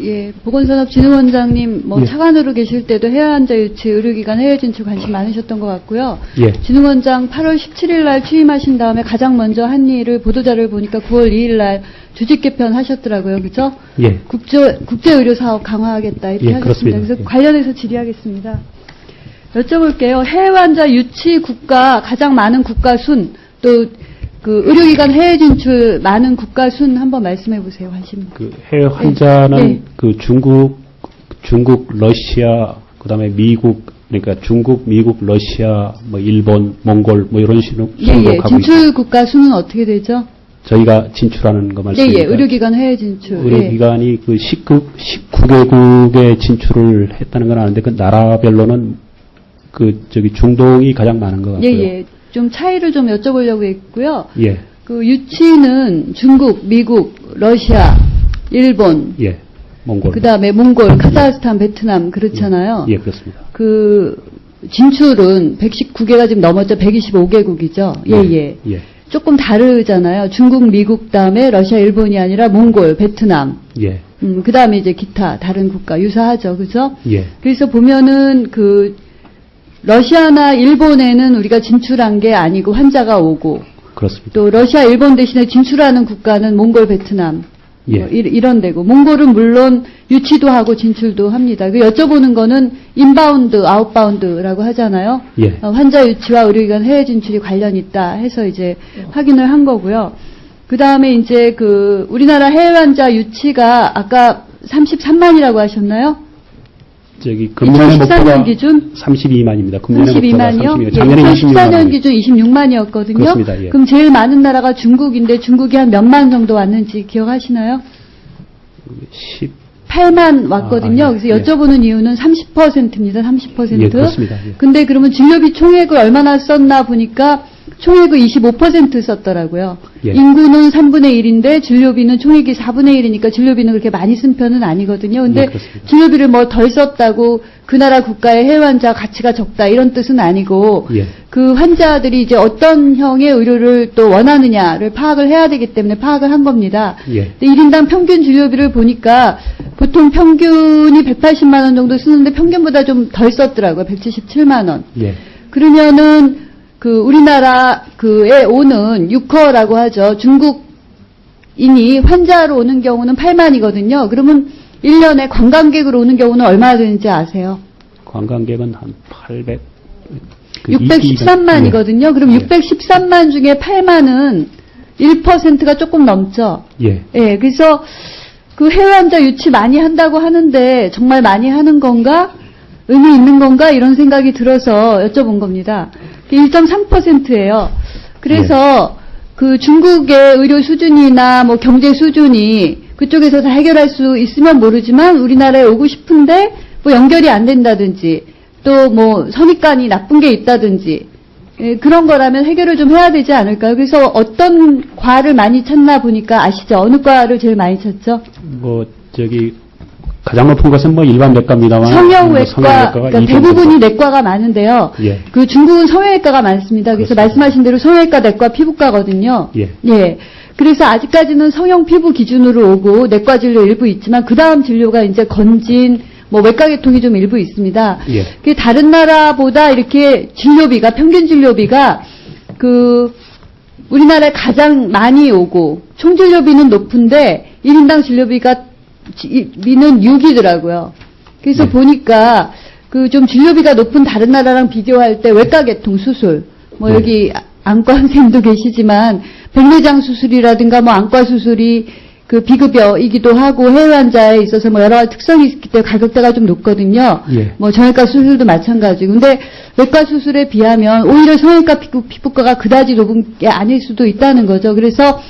예, 보건산업진흥원장님 뭐 예. 차관으로 계실 때도 해외환자 유치, 의료기관 해외 진출 관심 많으셨던 것 같고요. 예. 진흥원장 8월 17일 날 취임하신 다음에 가장 먼저 한 일을 보도자를 보니까 9월 2일 날 조직 개편하셨더라고요, 그죠? 예. 국제 의료 사업 강화하겠다 이렇게 예, 하셨습니다. 그렇습니다. 그래서 예. 관련해서 질의하겠습니다. 여쭤볼게요. 해외환자 유치 국가 가장 많은 국가 순, 또 그 의료기관 해외 진출 많은 국가 순 한번 말씀해 보세요, 관심. 그 해외 환자는 네. 그 중국, 러시아, 그다음에 미국, 그러니까 중국, 미국, 러시아, 뭐 일본, 몽골 뭐 이런 식으로 예, 가고 진출 있습니다. 국가 수는 어떻게 되죠? 저희가 진출하는 거 말씀입니다. 예, 의료기관 해외 진출. 의료기관이 그 19개국에 진출을 했다는 건 아는데 그 나라별로는 그 중동이 가장 많은 것 같고요. 예. 좀 차이를 좀 여쭤보려고 했고요. 예. 그 유치는 중국, 미국, 러시아, 일본, 예. 몽골. 그다음에 몽골, 카자흐스탄, 베트남 그렇잖아요. 예, 그렇습니다. 그 진출은 119개가 지금 넘었죠. 125개국이죠. 예. 예. 조금 다르잖아요. 중국, 미국 다음에 러시아, 일본이 아니라 몽골, 베트남. 예. 그다음에 이제 기타 다른 국가 유사하죠. 그죠? 예. 그래서 보면은 그 러시아나 일본에는 우리가 진출한 게 아니고 환자가 오고 그렇습니다. 또 러시아, 일본 대신에 진출하는 국가는 몽골, 베트남 예. 뭐 이런 데고 몽골은 물론 유치도 하고 진출도 합니다. 그 여쭤보는 거는 인바운드, 아웃바운드라고 하잖아요. 예. 환자 유치와 의료기관 해외 진출이 관련 있다 해서 이제 확인을 한 거고요. 그 다음에 이제 그 우리나라 해외 환자 유치가 아까 33만이라고 하셨나요? 금년의 2014년 목표가 기준 32만입니다. 금년의 목표가 32만이요? 32만. 작년에 2014년 26만. 기준 26만이었거든요. 그렇습니다. 예. 그럼 제일 많은 나라가 중국인데 중국이 한 몇만 정도 왔는지 기억하시나요? 8만 왔거든요. 그래서 여쭤보는 이유는 30%입니다. 30%. 예, 그렇습니다. 예. 근데 그러면 진료비 총액을 얼마나 썼나 보니까 총액을 25% 썼더라고요. 예. 인구는 3분의 1인데 진료비는 총액이 4분의 1이니까 진료비는 그렇게 많이 쓴 편은 아니거든요. 근데 예, 그렇습니다. 진료비를 뭐 덜 썼다고 그 나라 국가의 해외 환자 가치가 적다 이런 뜻은 아니고 예. 그 환자들이 이제 어떤 형의 의료를 또 원하느냐를 파악을 해야 되기 때문에 파악을 한 겁니다. 예. 근데 1인당 평균 진료비를 보니까 보통 평균이 180만 원 정도 쓰는데 평균보다 좀 덜 썼더라고요. 177만 원. 예. 그러면은 그 우리나라 그에 오는 유커라고 하죠. 중국인이 환자로 오는 경우는 8만이거든요. 그러면 1년에 관광객으로 오는 경우는 얼마나 되는지 아세요? 관광객은 한 800. 613만이거든요. 그럼 예. 613만 중에 8만은 1%가 조금 넘죠. 예. 예, 그래서 그 해외 환자 유치 많이 한다고 하는데 정말 많이 하는 건가? 의미 있는 건가? 이런 생각이 들어서 여쭤본 겁니다. 1.3%예요. 그래서 그 중국의 의료 수준이나 뭐 경제 수준이 그쪽에서 다 해결할 수 있으면 모르지만 우리나라에 오고 싶은데 뭐 연결이 안 된다든지 또 뭐 선입관이 나쁜 게 있다든지 예, 그런 거라면 해결을 좀 해야 되지 않을까요? 그래서 어떤 과를 많이 찾나 보니까 아시죠? 어느 과를 제일 많이 찾죠? 가장 높은 것은 뭐 일반 내과입니다만 성형외과, 그러니까 대부분이 내과가 많은데요. 예. 그 중국은 성형외과가 많습니다. 그래서 그렇습니다. 말씀하신 대로 성형외과, 내과, 피부과거든요. 예. 예. 그래서 아직까지는 성형 피부 기준으로 오고 내과 진료 일부 있지만 그 다음 진료가 이제 건진, 뭐 외과 계통이 좀 일부 있습니다. 예. 그 다른 나라보다 이렇게 진료비가 평균 진료비가 그 우리나라에 가장 많이 오고 총 진료비는 높은데 1인당 진료비가 미는 6이더라고요. 그래서 네. 보니까 그 좀 진료비가 높은 다른 나라랑 비교할 때 외과 계통 수술, 뭐 네. 여기 안과 선생님도 계시지만 백내장 수술이라든가 뭐 안과 수술이 그 비급여이기도 하고 해외 환자에 있어서 뭐 여러 가지 특성이 있기 때문에 가격대가 좀 높거든요. 예. 뭐 정형외과 수술도 마찬가지고. 근데 외과 수술에 비하면 오히려 성형외과 피부과가 그다지 높은 게 아닐 수도 있다는 거죠. 그래서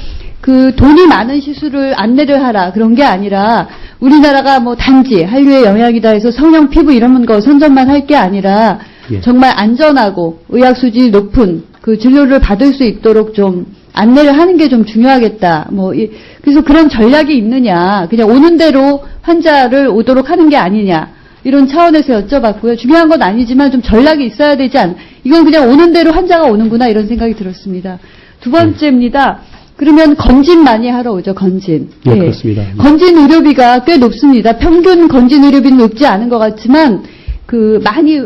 그 돈이 많은 시술을 안내를 하라 그런 게 아니라 우리나라가 뭐 단지 한류의 영향이다 해서 성형 피부 이런 거 선전만 할 게 아니라 예. 정말 안전하고 의학 수준이 높은 그 진료를 받을 수 있도록 좀 안내를 하는 게 좀 중요하겠다. 그래서 그런 전략이 있느냐. 그냥 오는 대로 환자를 오도록 하는 게 아니냐. 이런 차원에서 여쭤봤고요. 중요한 건 아니지만 좀 전략이 있어야 되지 이건 그냥 오는 대로 환자가 오는구나 이런 생각이 들었습니다. 두 번째입니다. 그러면 건진 많이 하러 오죠, 건진. 예, 그렇습니다. 건진 의료비가 꽤 높습니다. 평균 건진 의료비는 높지 않은 것 같지만, 많이,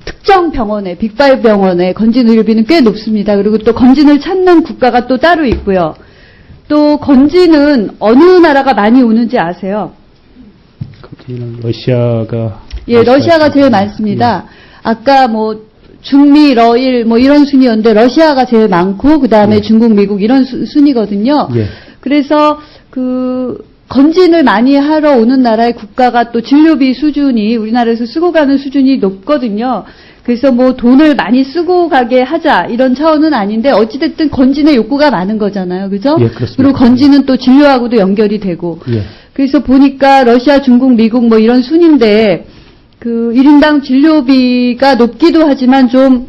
특정 병원에, 빅5 병원에 건진 의료비는 꽤 높습니다. 그리고 또 건진을 찾는 국가가 또 따로 있고요. 또 건진은 어느 나라가 많이 오는지 아세요? 건진은 러시아가. 예, 러시아가 제일 많습니다. 아까 중미, 러일 이런 순위였는데 러시아가 제일 많고 그다음에 중국, 미국 이런 순위거든요. 예. 그래서 건진을 많이 하러 오는 나라의 국가가 또 진료비 수준이 우리나라에서 쓰고 가는 수준이 높거든요. 그래서 돈을 많이 쓰고 가게 하자 이런 차원은 아닌데 어찌됐든 건진의 욕구가 많은 거잖아요. 그죠? 예, 그렇습니다. 그리고 건진은 또 진료하고도 연결이 되고. 예. 그래서 보니까 러시아, 중국, 미국 이런 순인데 1인당 진료비가 높기도 하지만 좀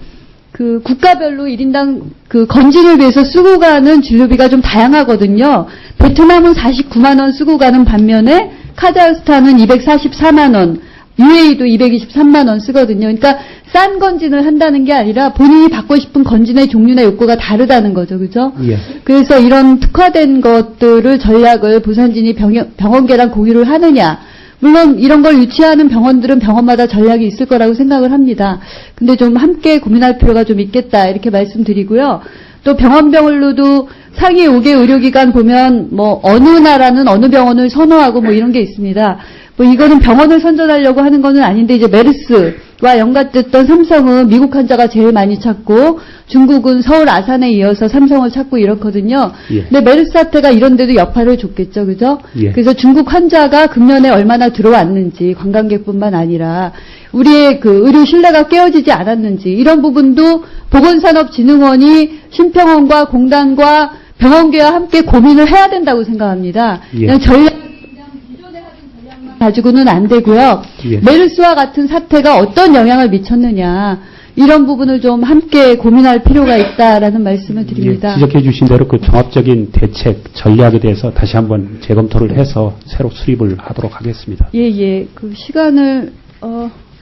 국가별로 1인당 건진을 위해서 쓰고 가는 진료비가 좀 다양하거든요. 베트남은 49만 원 쓰고 가는 반면에 카자흐스탄은 244만 원, UAE도 223만 원 쓰거든요. 그러니까 싼 건진을 한다는 게 아니라 본인이 받고 싶은 건진의 종류나 욕구가 다르다는 거죠. 그죠? 예. 그래서 이런 특화된 것들을 전략을 보선진이 병원계랑 공유를 하느냐. 물론 이런 걸 유치하는 병원들은 병원마다 전략이 있을 거라고 생각을 합니다. 근데 좀 함께 고민할 필요가 좀 있겠다 이렇게 말씀드리고요. 또 병원별로도 상위 5개 의료기관 보면 어느 나라는 어느 병원을 선호하고 이런 게 있습니다. 이거는 병원을 선전하려고 하는 거는 아닌데 이제 메르스와 연관됐던 삼성은 미국 환자가 제일 많이 찾고 중국은 서울 아산에 이어서 삼성을 찾고 이렇거든요. 예. 근데 메르스 사태가 이런 데도 여파를 줬겠죠. 그죠? 예. 그래서 중국 환자가 금년에 얼마나 들어왔는지 관광객뿐만 아니라 우리의 의료 신뢰가 깨어지지 않았는지 이런 부분도 보건산업진흥원이 심평원과 공단과 병원계와 함께 고민을 해야 된다고 생각합니다. 예. 그냥 기존에 하던 전략만 가지고는 안 되고요. 예. 메르스와 같은 사태가 어떤 영향을 미쳤느냐 이런 부분을 좀 함께 고민할 필요가 있다라는 말씀을 드립니다. 예, 지적해 주신 대로 종합적인 대책 전략에 대해서 다시 한번 재검토를 해서 새로 수립을 하도록 하겠습니다. 예. 시간을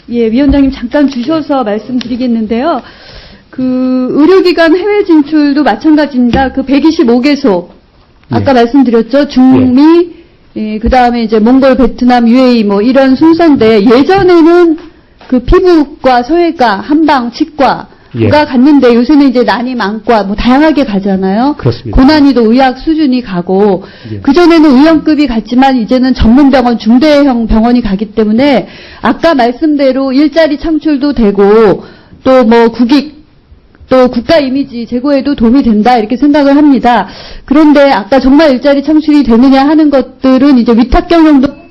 위원장님 잠깐 주셔서 말씀드리겠는데요. 의료기관 해외 진출도 마찬가지입니다. 125개소 아까 말씀드렸죠. 중미, 그 다음에 이제 몽골, 베트남, UAE 이런 순서인데 예전에는 피부과, 성형외과, 한방, 치과가 예. 갔는데 요새는 이제 난임, 안과 다양하게 가잖아요. 그렇습니다. 고난이도 의학 수준이 가고 예. 그전에는 의원급이 갔지만 이제는 전문병원, 중대형 병원이 가기 때문에 아까 말씀대로 일자리 창출도 되고 또 국익 또 국가 이미지 제고에도 도움이 된다 이렇게 생각을 합니다. 그런데 아까 정말 일자리 창출이 되느냐 하는 것들은 이제 위탁 경영도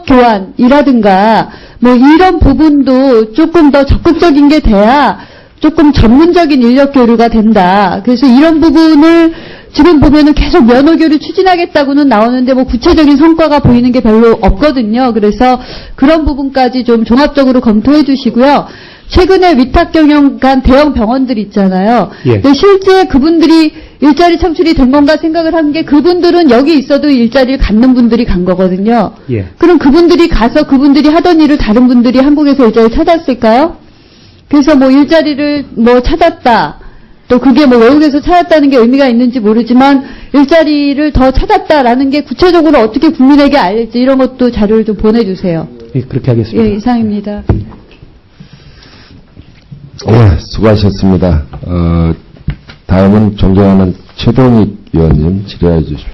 교환이라든가 이런 부분도 조금 더 적극적인 게 돼야 조금 전문적인 인력 교류가 된다. 그래서 이런 부분을 지금 보면은 계속 면허교류 추진하겠다고는 나오는데 구체적인 성과가 보이는 게 별로 없거든요. 그래서 그런 부분까지 좀 종합적으로 검토해 주시고요. 최근에 위탁 경영 간 대형 병원들 있잖아요. 예. 근데 실제 그분들이 일자리 창출이 된 건가 생각을 한 게 그분들은 여기 있어도 일자리를 갖는 분들이 간 거거든요. 예. 그럼 그분들이 가서 그분들이 하던 일을 다른 분들이 한국에서 일자리를 찾았을까요? 그래서 일자리를 찾았다. 또 그게 외국에서 찾았다는 게 의미가 있는지 모르지만 일자리를 더 찾았다라는 게 구체적으로 어떻게 국민에게 알릴지 이런 것도 자료를 좀 보내주세요. 예, 그렇게 하겠습니다. 예, 이상입니다. 네, 수고하셨습니다. 다음은 존경하는 최동익 의원님 질의해 주십시오.